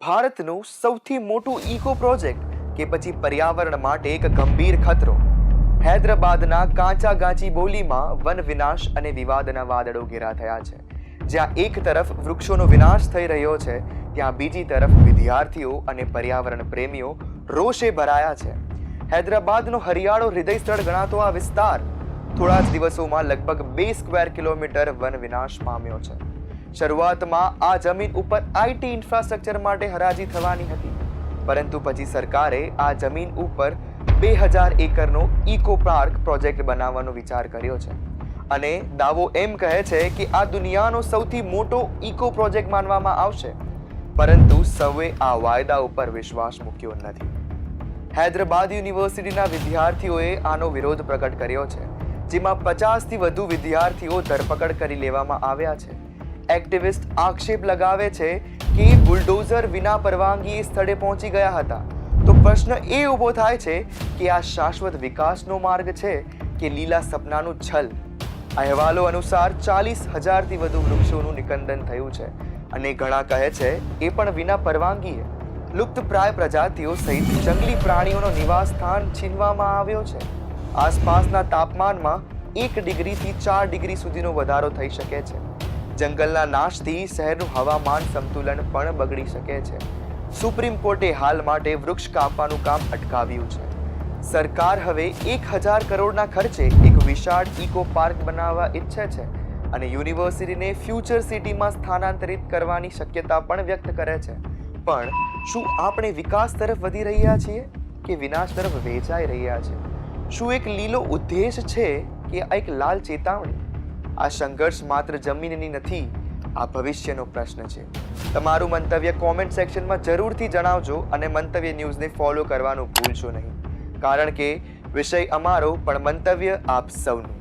ભારતનું સૌથી મોટું ઇકો પ્રોજેક્ટ કે પછી પર્યાવરણ માટે એક ગંભીર ખતરો. હૈદરાબાદના કાંચા ગાંચી બોલીમાં વન વિનાશ અને વિવાદના વાદળો ઘેરા થયા છે. જ્યાં એક તરફ વૃક્ષોનો વિનાશ થઈ રહ્યો છે, ત્યાં બીજી તરફ વિદ્યાર્થીઓ અને પર્યાવરણ પ્રેમીઓ રોષે ભરાયા છે. હૈદરાબાદનો હરિયાળો હૃદય સ્થળ ગણાતો આ વિસ્તાર થોડા જ દિવસોમાં લગભગ 2 સ્ક્વેર કિલોમીટર વન વિનાશ પામ્યો છે. શરૂઆતમાં આ જમીન ઉપર આઈટી ઇન્ફ્રાસ્ટ્રક્ચર માટે હરાજી થવાની હતી, પરંતુ પછી સરકારે આ જમીન ઉપર 2000 એકરનો ઇકો પાર્ક પ્રોજેક્ટ બનાવવાનો વિચાર કર્યો છે અને દાવો એમ કહે છે કે આ દુનિયાનો સૌથી મોટો ઇકો પ્રોજેક્ટ માનવામાં આવશે. પરંતુ સૌએ આ વાયદા ઉપર વિશ્વાસ મૂક્યો નથી. હૈદરાબાદ યુનિવર્સિટીના વિદ્યાર્થીઓએ આનો વિરોધ પ્રગટ કર્યો છે, જેમાં 50થી વધુ વિદ્યાર્થીઓ ધરપકડ કરી લેવામાં આવ્યા છે. એક્ટિવિસ્ટ આક્ષેપ લગાવે છે કે બુલડોઝર વિના પરવાનગી સ્થળે પહોંચી ગયા હતા. તો પ્રશ્ન એ ઊભો થાય છે કે આ શાશ્વત વિકાસનો માર્ગ છે કે લીલા સપનાનું છલ. અહેવાલો અનુસાર 40,000થી વધુ વૃક્ષોનું નિકંદન થયું છે અને ઘણા કહે છે એ પણ વિના પરવાનગીએ. લુપ્તપ્રાય પ્રજાતિઓ સહિત જંગલી પ્રાણીઓનો નિવાસ સ્થાન છીનવામાં આવ્યો છે. આસપાસના તાપમાનમાં 1 ડિગ્રીથી 4 ડિગ્રી સુધીનો વધારો થઈ શકે છે. જંગલના નાશથી શહેરનું હવામાન સંતુલન પણ બગડી શકે છે. સુપ્રીમ કોર્ટે હાલ માટે વૃક્ષ કાપવાનું કામ અટકાવ્યું છે. સરકાર હવે 1000 કરોડના ખર્ચે એક વિશાળ ઇકો પાર્ક બનાવવા ઈચ્છે છે અને યુનિવર્સિટીને ફ્યુચર સિટીમાં સ્થાનાંતરિત કરવાની શક્યતા પણ વ્યક્ત કરે છે. પણ શું આપણે વિકાસ તરફ વધી રહ્યા છીએ કે વિનાશ તરફ વેચાઈ રહ્યા છે? શું એક લીલો ઉદ્દેશ છે કે એક લાલ ચેતવણી? આ સંઘર્ષ માત્ર જમીનની નથી, આ ભવિષ્યનો પ્રશ્ન છે. તમારું મંતવ્ય કોમેન્ટ સેક્શનમાં જરૂરથી જણાવજો અને મંતવ્ય ન્યૂઝને ફોલો કરવાનું ભૂલશો નહીં, કારણ કે વિષય અમારો પણ મંતવ્ય આપ સૌનું.